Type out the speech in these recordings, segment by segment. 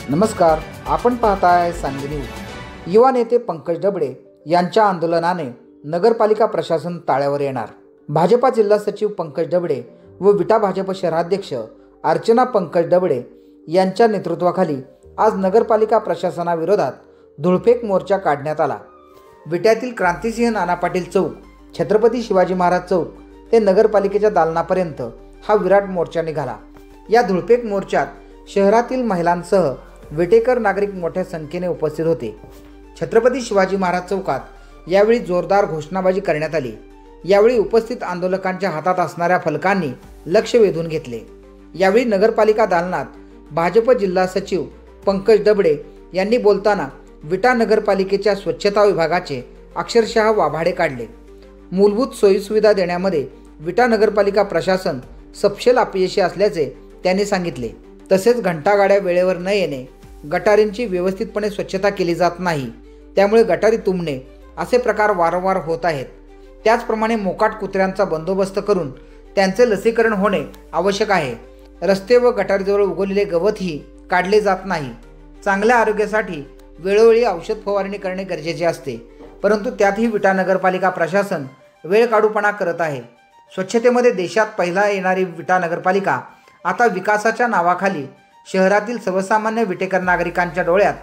नमस्कार, आपण पाहताय सांगली न्यूज। युवा नेते पंकज डबडे यांच्या आंदोलनाने नगरपालिका प्रशासन ताळ्यावर येणार। भाजपा जिल्हा सचिव पंकज डबडे व विटा भाजप शहराध्यक्ष अर्चना पंकज डबडे यांच्या नेतृत्वाखाली आज नगरपालिका प्रशासनाविरोधात धुळफेक मोर्चा काढण्यात आला। विट्यातील क्रांतिसिंह नाना पाटील चौक, छत्रपती शिवाजी महाराज चौक ते नगरपालिकेच्या दालनापर्यंत हा विराट मोर्चा निघाला। या धुळफेक मोर्चात शहरातील महिलांसह विटेकर नागरिक मोठ्या संख्येने उपस्थित होते। छत्रपती शिवाजी महाराज चौकात यावेळी जोरदार घोषणाबाजी करण्यात आली। यावेळी उपस्थित आंदोलकांच्या हातात असणाऱ्या फलकांनी लक्ष वेधून घेतले। यावेळी नगरपालिका दालनात भाजप जिल्हा सचिव पंकज डबडे यांनी बोलताना विटा नगरपालिकेच्या स्वच्छता विभागाचे अक्षरशः वाभाडे काढले। मूलभूत सोयीसुविधा देण्यामध्ये विटा नगरपालिका प्रशासन सपशेल अपयशी असल्याचे त्यांनी सांगितले। तसेच घंटागाड्या वेळेवर न येणे, गटारींची व्यवस्थितपणे स्वच्छता केली जात नाही, त्यामुळे गटारी तुंबणे असे प्रकार वारंवार होत आहेत। त्याचप्रमाणे मोकाट कुत्र्यांचा बंदोबस्त करून त्यांचे लसीकरण होणे आवश्यक आहे। रस्ते व गटारीजवळ उगवलेले गवतही काढले जात नाही। चांगल्या आरोग्यासाठी वेळोवेळी औषध फवारणी करणे गरजेचे असते, परंतु त्यातही विटा नगरपालिका प्रशासन वेळ काढूपणा करत आहे। स्वच्छतेमध्ये देशात पहिला येणारी विटा नगरपालिका आता विकासाच्या नावाखाली शहरातील सर्वसामान्य विटेकर नागरिकांच्या डोळ्यात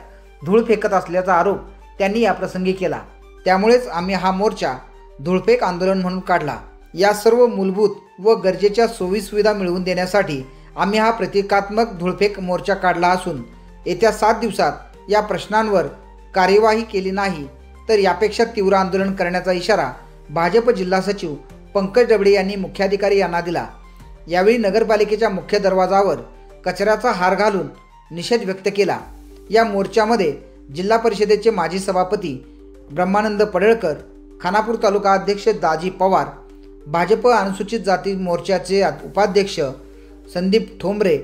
धूळ फेकत असल्याचा आरोप त्यांनी याप्रसंगी केला। त्यामुळेच आम्ही हा मोर्चा धुळफेक आंदोलन म्हणून काढला। या सर्व मूलभूत व गरजेच्या सोयीसुविधा मिळवून देण्यासाठी आम्ही हा प्रतिकात्मक धुळफेक मोर्चा काढला असून येत्या 7 दिवसात या प्रश्नांवर कार्यवाही केली नाही तर यापेक्षा तीव्र आंदोलन करण्याचा इशारा भाजप जिल्हा सचिव पंकज डबडे यांनी मुख्याधिकारी यांना दिला। यावेळी नगरपालिकेच्या मुख्य दरवाजावर कचऱ्याचा हार घालून निषेध व्यक्त केला। या मोर्चामध्ये जिल्हा परिषदेचे माजी सभापती ब्रह्मानंद पडळकर, खानापूर तालुका अध्यक्ष दाजी पवार, भाजप अनुसूचित जाती मोर्चाचे उपाध्यक्ष संदीप ठोंबरे,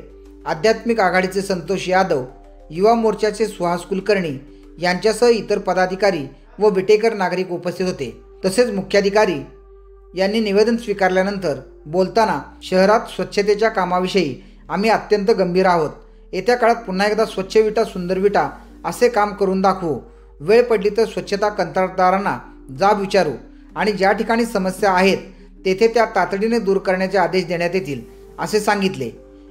आध्यात्मिक आघाडीचे संतोष यादव, युवा मोर्चाचे सुहास कुलकर्णी यांच्यासह इतर पदाधिकारी व विटेकर नागरिक उपस्थित होते। तसेच मुख्याधिकारी यांनी निवेदन स्वीकारल्यानंतर बोलताना शहरात स्वच्छतेच्या कामाविषयी आम्ही अत्यंत गंभीर आहोत। येत्या काळात पुन्हा एकदा स्वच्छ विटा सुंदर विटा असे काम करून दाखवू। वेळ पडली तर स्वच्छता कंत्राटदारांना जाब विचारू आणि ज्या ठिकाणी समस्या आहेत तेथे त्या तातडीने दूर करण्याचे आदेश देण्यात येतील असे सांगितले।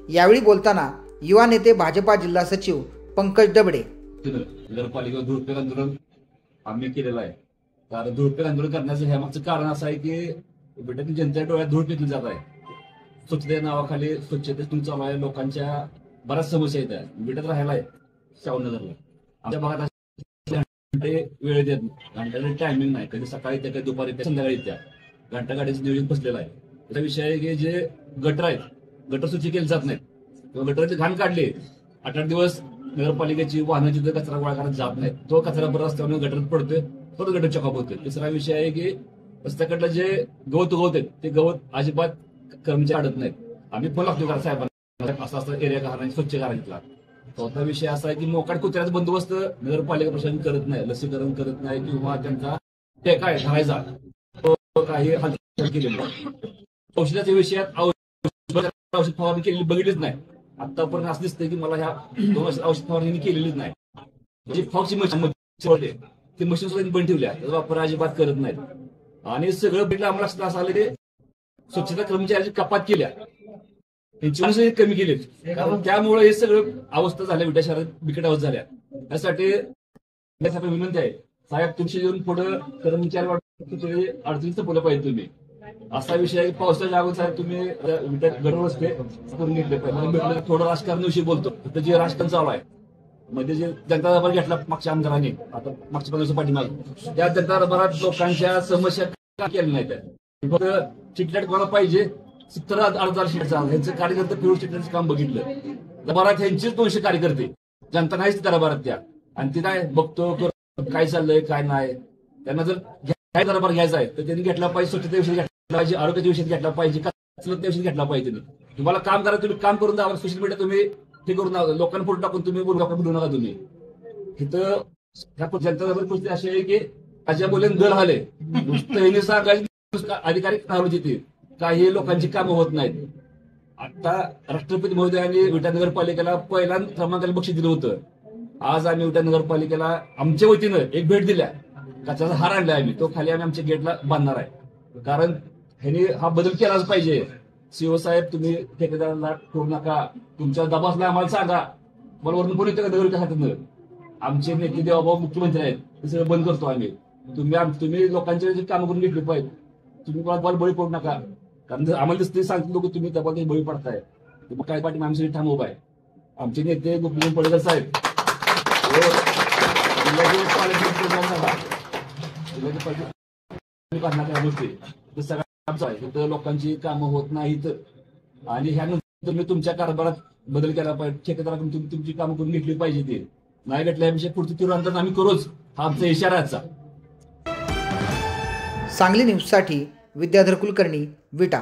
यावेळी बोलताना युवा नेते भाजपा जिल्हा सचिव पंकज डबडे नगरपालिका धुळफेक आंदोलन आम्ही केलेलं आहे। कारण धुळफेक आंदोलन करण्याचं हे मागचं कारण असं आहे की विट्यातील जनतेच्या डोळ्यात धूळ फेकली जात आहे। स्वच्छते नावाखाली स्वच्छतेतून चालू आहे। लोकांच्या बऱ्याच समस्या येत आहेत। विट्यात राहायला आहे शाहूनगरला आमच्या भागात घंटे वेळ देत, घंट्याचं टायमिंग नाही, कधी सकाळी येत्या कधी दुपारी येत्या संध्याकाळी येत्या, घंटा गाडीचं नियोजन बसलेलं आहे। त्याचा विषय आहे की जे गटर आहेत, गटर स्वच्छ केले जात नाहीत किंवा गटराची घाण काढली 8-8 दिवस नगरपालिकेची वाहनं जिथे कचरा गोळा करत जात नाहीत, तो कचरा बरं रस्त्यावर गटरात पडतोय, परत गटर चॉकअप होतोय। तिसरा विषय आहे की रस्त्याकडलं जे गवत उगवते ते गवत अजिबात कर्मचारी काढत नाहीत। आम्ही फोन लागतो करा साहेबांना, असा एरिया करा स्वच्छ करायला। चौथा विषय असा आहे की मोकाट कुत्र्याचा बंदोबस्त नगरपालिका प्रशासन करत नाही, लसीकरण करत नाही किंवा त्यांचा टेका आहे धरायचा तो काही हालचाल केलेली नाही। औषधाच्या विषयात औषध फवारणी केलेली बघितलीच नाही आतापर्यंत। असं दिसतंय की मला ह्या 2 वर्षात औषध फवारणी केलेलीच नाही। जी फॉक्सची मशीन ती मशीन सुद्धा बंद ठेवल्या, त्याचा वापर अजिबात करत नाहीत। आणि सगळं भेटलं आम्हाला असं आलं की स्वच्छता कर्मचाऱ्याची कपात केल्या, त्यांची कमी केली, कारण त्यामुळे हे सगळं अवस्था झाल्या, विटा शहरात बिकट अवस्था झाल्या। त्यासाठी विनंती आहे साहेब, तुमची येऊन पुढे कर्मचारी अडचणीचं बोललं पाहिजे तुम्ही। असा विषय आहे पावसाच्या अगोदर साहेब तुम्ही विट्यात गटर रस्ते करून घेतले पाहिजे। थोडं राजकारणाविषयी बोलतो, तर जे राजकारण चालू आहे मध्ये जे जनता दरबार घेतला मागच्या आमदारांनी, आता मागच्या 5 पाठीमागे, त्या जनता दरबारात लोकांच्या समस्या का केल्या नाहीत। फक्त चिटलाट कोणाला पाहिजे 70,000 शीटचा ह्यांचं कार्यकर्ते फिरून चिटलाटचं काम बघितलं। दरबारात ह्यांचेच 200 कार्यकर्ते, जनता नाहीच दरबारात त्या, आणि ते काय बघतो काय चाललंय काय नाही। त्यांना जर दरबार घ्यायचा आहे तर त्यांनी घेतला पाहिजे, स्वच्छतेविषयी घेतला पाहिजे, आरोग्याच्या विषयात घेतला पाहिजे, विषयी घेतला पाहिजे। तुम्हाला काम करा, तुम्ही काम करून द्या, सोशल मीडिया तुम्ही हे करून लोकांना फोटो टाकून तुम्ही बोलू नका तुम्ही। इथं जनता दरबार परिस्थिती अशी आहे की राजा बोले दर आले नुसतं सांगायचे अधिकारी तिथे काही लोकांची कामं होत नाहीत। आता राष्ट्रपती महोदयांनी विटा नगरपालिकेला पहिल्या क्रमांकाला बक्षीस दिलं होतं। आज आम्ही विटा नगरपालिकेला आमच्या वतीनं एक भेट दिल्या, कचऱ्याचा हार आणलाय आम्ही, तो खाली आम्ही आमच्या गेटला बांधणार आहे. कारण ह्याने हा बदल केलाच पाहिजे. सीओ साहेब, तुम्ही ठेकेदारांना ठेवू नका, तुमच्या दबासला आम्हाला सांगा. मला वरून कोणी येतं का नगरच्या हातानं? आमचे नेते देवाभाऊ मुख्यमंत्री आहेत, ते सगळं बंद करतो आम्ही. तुम्ही लोकांच्या कामं करून घेतली पाहिजे. तुम्ही कोणाला बळी पडू नका, कारण जर आम्हाला दिसते सांगते लोक तुम्ही दबाव बळी पडताय, मग काय पाठी आमची ठाम उभा आहे. आमचे नेते गोपीचंद पडळकर साहेब, गोष्टी लोकांची कामं होत नाहीत आणि ह्यानंतर मी तुमच्या कारभारात बदल केला पाहिजे. ठेकेदाराकडून तुम्ही तुमची कामं करून घेतली पाहिजे. ते नाही घेतल्याविषयी पुढचं तीव्र आम्ही करूच, हा आमचा इशाराचा. सांगली न्यूजसाठी विद्याधर कुलकर्णी, विटा.